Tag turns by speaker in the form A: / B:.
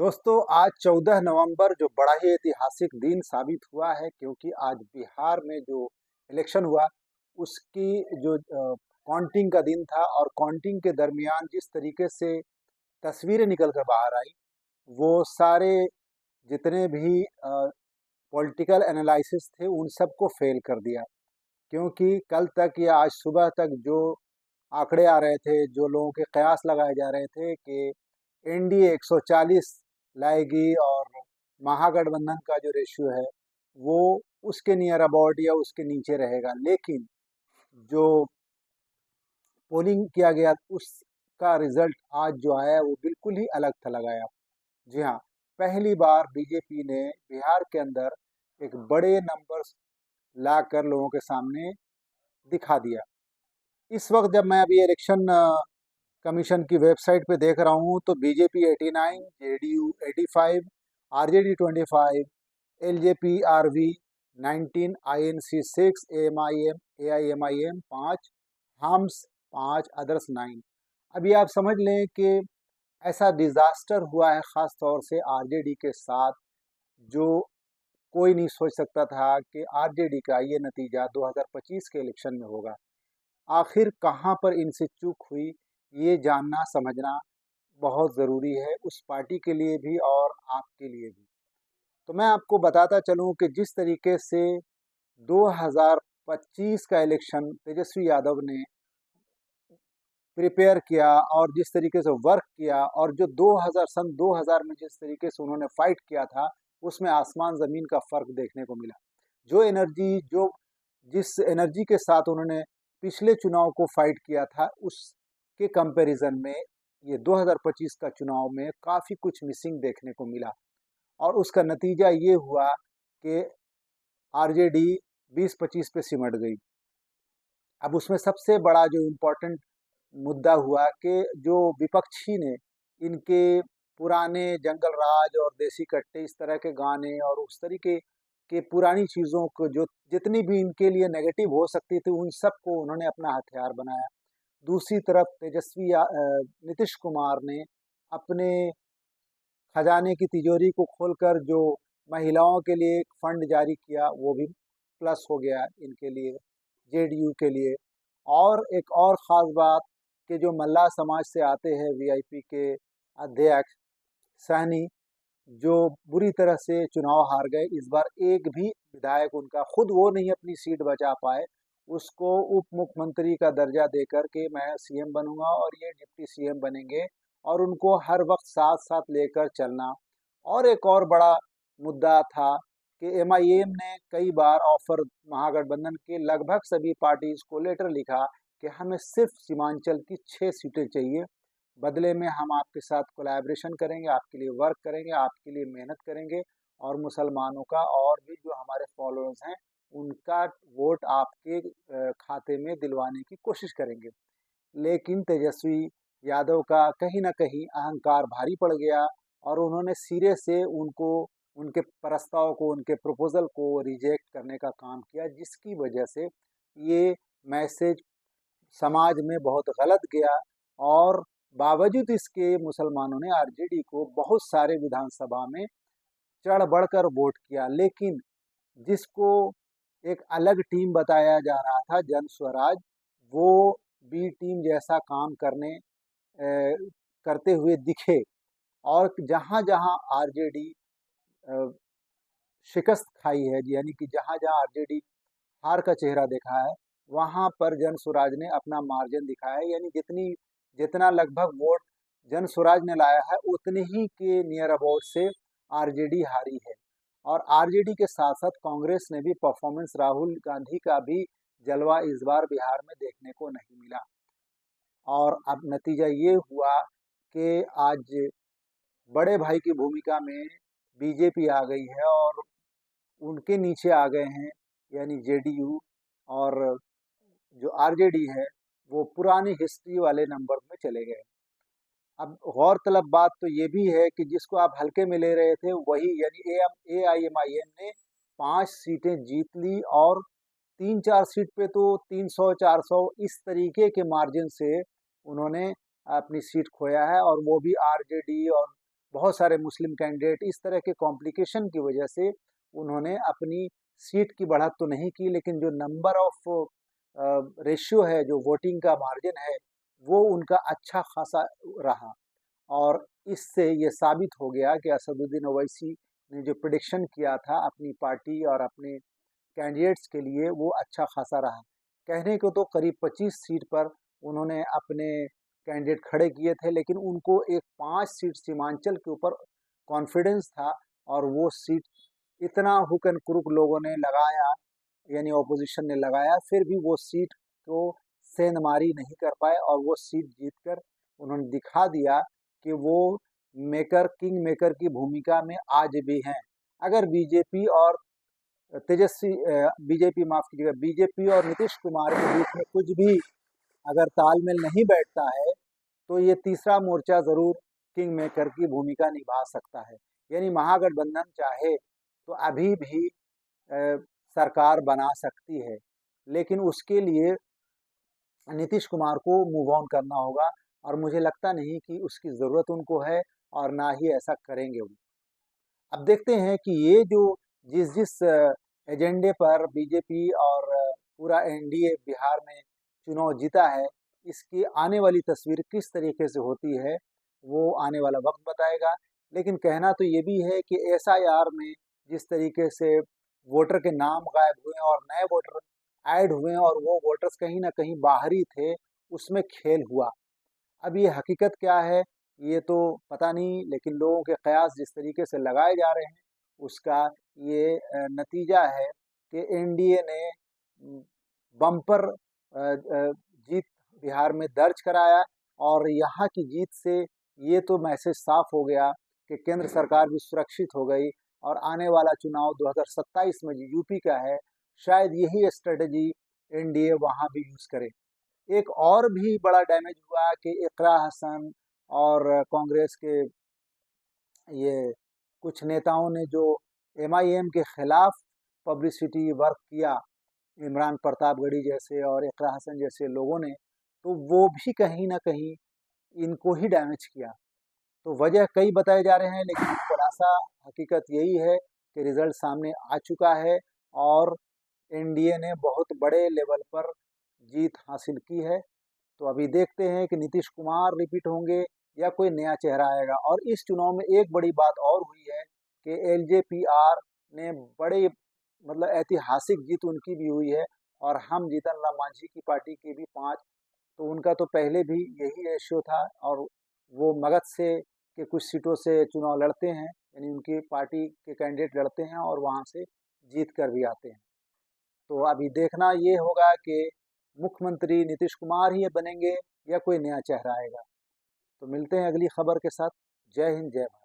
A: दोस्तों, आज 14 नवंबर जो बड़ा ही ऐतिहासिक दिन साबित हुआ है, क्योंकि आज बिहार में जो इलेक्शन हुआ उसकी जो काउंटिंग का दिन था। और काउंटिंग के दरमियान जिस तरीके से तस्वीरें निकल कर बाहर आई, वो सारे जितने भी पॉलिटिकल एनालिसिस थे उन सबको फेल कर दिया। क्योंकि कल तक या आज सुबह तक जो आंकड़े आ रहे थे, जो लोगों के कयास लगाए जा रहे थे कि एनडीए 140 लाएगी और महागठबंधन का जो रेशियो है वो उसके नियर अबाउट या उसके नीचे रहेगा। लेकिन जो पोलिंग किया गया उसका रिजल्ट आज जो आया वो बिल्कुल ही अलग था लगाया। जी हाँ, पहली बार बीजेपी ने बिहार के अंदर एक बड़े नंबर्स लाकर लोगों के सामने दिखा दिया। इस वक्त जब मैं अभी इलेक्शन कमीशन की वेबसाइट पे देख रहा हूँ तो BJP 89, JDU 85, RJD 25, LJP RV 19, INC 6, AMIM AIMIM 5, HAMS 5, others 9। अभी आप समझ लें कि ऐसा डिजास्टर हुआ है खास तौर से आरजेडी के साथ, जो कोई नहीं सोच सकता था कि आरजेडी का ये नतीजा 2025 के इलेक्शन में होगा। आखिर कहाँ पर इनसे चूक हुई, ये जानना समझना बहुत ज़रूरी है, उस पार्टी के लिए भी और आपके लिए भी। तो मैं आपको बताता चलूँ कि जिस तरीके से 2025 का इलेक्शन तेजस्वी यादव ने प्रिपेयर किया और जिस तरीके से वर्क किया, और जो 2000 में जिस तरीके से उन्होंने फाइट किया था, उसमें आसमान ज़मीन का फ़र्क देखने को मिला। जो एनर्जी, जो जिस एनर्जी के साथ उन्होंने पिछले चुनाव को फाइट किया था, उसके कंपैरिजन में ये 2025 का चुनाव में काफ़ी कुछ मिसिंग देखने को मिला। और उसका नतीजा ये हुआ कि आरजेडी 20-25 पे सिमट गई। अब उसमें सबसे बड़ा जो इम्पोर्टेंट मुद्दा हुआ कि जो विपक्षी ने इनके पुराने जंगल राज और देसी कट्टे इस तरह के गाने और उस तरीके के पुरानी चीज़ों को, जो जितनी भी इनके लिए नेगेटिव हो सकती थी, उन सब को उन्होंने अपना हथियार बनाया। दूसरी तरफ नीतीश कुमार ने अपने खजाने की तिजोरी को खोलकर जो महिलाओं के लिए एक फंड जारी किया, वो भी प्लस हो गया इनके लिए, जेडीयू के लिए। और एक और ख़ास बात कि जो मल्लाह समाज से आते हैं वीआईपी के अध्यक्ष सहनी, जो बुरी तरह से चुनाव हार गए, इस बार एक भी विधायक उनका, खुद वो नहीं अपनी सीट बचा पाए, उसको उप मुख्यमंत्री का दर्जा देकर के मैं सीएम बनूंगा और ये डिप्टी सीएम बनेंगे, और उनको हर वक्त साथ साथ लेकर चलना। और एक और बड़ा मुद्दा था कि एमआईएम ने कई बार ऑफर, महागठबंधन के लगभग सभी पार्टीज को लेटर लिखा कि हमें सिर्फ सीमांचल की 6 सीटें चाहिए, बदले में हम आपके साथ कोलैबोरेशन करेंगे, आपके लिए वर्क करेंगे, आपके लिए मेहनत करेंगे, और मुसलमानों का और भी जो हमारे फॉलोअर्स हैं उनका वोट आपके खाते में दिलवाने की कोशिश करेंगे। लेकिन तेजस्वी यादव का कहीं ना कहीं अहंकार भारी पड़ गया और उन्होंने सिरे से उनको, उनके प्रस्ताव को, उनके प्रपोजल को रिजेक्ट करने का काम किया, जिसकी वजह से ये मैसेज समाज में बहुत गलत गया। और बावजूद इसके मुसलमानों ने आरजेडी को बहुत सारे विधानसभा में चढ़ बढ़कर वोट किया। लेकिन जिसको एक अलग टीम बताया जा रहा था, जन स्वराज, वो बी टीम जैसा काम करते हुए दिखे। और जहां जहां आरजेडी शिकस्त खाई है, यानी कि जहां जहां आरजेडी हार का चेहरा देखा है, वहां पर जन स्वराज ने अपना मार्जिन दिखाया है। यानी जितना लगभग वोट जन स्वराज ने लाया है, उतने ही के नियर अबाउट से आरजेडी हारी है। और आरजेडी के साथ साथ कांग्रेस ने भी परफॉर्मेंस, राहुल गांधी का भी जलवा इस बार बिहार में देखने को नहीं मिला। और अब नतीजा ये हुआ कि आज बड़े भाई की भूमिका में बीजेपी आ गई है और उनके नीचे आ गए हैं, यानी जेडीयू। और जो आरजेडी है वो पुरानी हिस्ट्री वाले नंबर में चले गए। अब गौरतलब बात तो ये भी है कि जिसको आप हल्के में ले रहे थे वही, यानी एआईएमआईएम ने 5 सीटें जीत ली, और 3-4 सीट पे तो 300-400 इस तरीके के मार्जिन से उन्होंने अपनी सीट खोया है, और वो भी आरजेडी और बहुत सारे मुस्लिम कैंडिडेट, इस तरह के कॉम्प्लिकेशन की वजह से उन्होंने अपनी सीट की बढ़त तो नहीं की, लेकिन जो नंबर ऑफ रेशियो है, जो वोटिंग का मार्जिन है, वो उनका अच्छा खासा रहा। और इससे ये साबित हो गया कि असदुद्दीन ओवैसी ने जो प्रिडिक्शन किया था अपनी पार्टी और अपने कैंडिडेट्स के लिए, वो अच्छा खासा रहा। कहने को तो करीब 25 सीट पर उन्होंने अपने कैंडिडेट खड़े किए थे, लेकिन उनको एक 5 सीट सीमांचल के ऊपर कॉन्फिडेंस था, और वो सीट इतना हुक एंड क्रुक लोगों ने लगाया, यानी ऑपोजिशन ने लगाया, फिर भी वो सीट को सेंधमारी नहीं कर पाए, और वो सीट जीतकर उन्होंने दिखा दिया कि वो किंग मेकर की भूमिका में आज भी हैं। अगर बीजेपी और बीजेपी माफ कीजिएगा, बीजेपी और नीतीश कुमार के बीच में कुछ भी अगर तालमेल नहीं बैठता है, तो ये तीसरा मोर्चा जरूर किंग मेकर की भूमिका निभा सकता है। यानी महागठबंधन चाहे तो अभी भी सरकार बना सकती है, लेकिन उसके लिए नीतीश कुमार को मूव ऑन करना होगा, और मुझे लगता नहीं कि उसकी ज़रूरत उनको है, और ना ही ऐसा करेंगे वो। अब देखते हैं कि ये जो जिस जिस एजेंडे पर बीजेपी और पूरा एनडीए बिहार में चुनाव जीता है, इसकी आने वाली तस्वीर किस तरीके से होती है, वो आने वाला वक्त बताएगा। लेकिन कहना तो ये भी है कि एसआईआर में जिस तरीके से वोटर के नाम गायब हुए और नए वोटर ऐड हुए, और वो वोटर्स कहीं ना कहीं बाहरी थे, उसमें खेल हुआ। अब ये हकीकत क्या है, ये तो पता नहीं, लेकिन लोगों के कयास जिस तरीके से लगाए जा रहे हैं, उसका ये नतीजा है कि एनडीए ने बम्पर जीत बिहार में दर्ज कराया, और यहाँ की जीत से ये तो मैसेज साफ हो गया कि केंद्र सरकार भी सुरक्षित हो गई, और आने वाला चुनाव 2027 में जो यूपी का है, शायद यही स्ट्रेटजी एनडीए वहाँ भी यूज करे। एक और भी बड़ा डैमेज हुआ कि इकरा हसन और कांग्रेस के ये कुछ नेताओं ने जो एमआईएम के खिलाफ पब्लिसिटी वर्क किया, इमरान प्रतापगढ़ी जैसे और इकरा हसन जैसे लोगों ने, तो वो भी कहीं ना कहीं इनको ही डैमेज किया। तो वजह कई बताए जा रहे हैं, लेकिन खुलासा हकीकत यही है कि रिजल्ट सामने आ चुका है, और एनडीए ने बहुत बड़े लेवल पर जीत हासिल की है। तो अभी देखते हैं कि नीतीश कुमार रिपीट होंगे या कोई नया चेहरा आएगा। और इस चुनाव में एक बड़ी बात और हुई है कि एलजेपीआर ने बड़े मतलब ऐतिहासिक जीत उनकी भी हुई है, और हम जीतन राम मांझी की पार्टी के भी 5, तो उनका तो पहले भी यही रेशियो था, और वो मगध से के कुछ सीटों से चुनाव लड़ते हैं, यानी उनकी पार्टी के कैंडिडेट लड़ते हैं और वहाँ से जीत कर भी आते हैं। तो अभी देखना ये होगा कि मुख्यमंत्री नीतीश कुमार ही बनेंगे या कोई नया चेहरा आएगा। तो मिलते हैं अगली खबर के साथ। जय हिंद, जय भारत।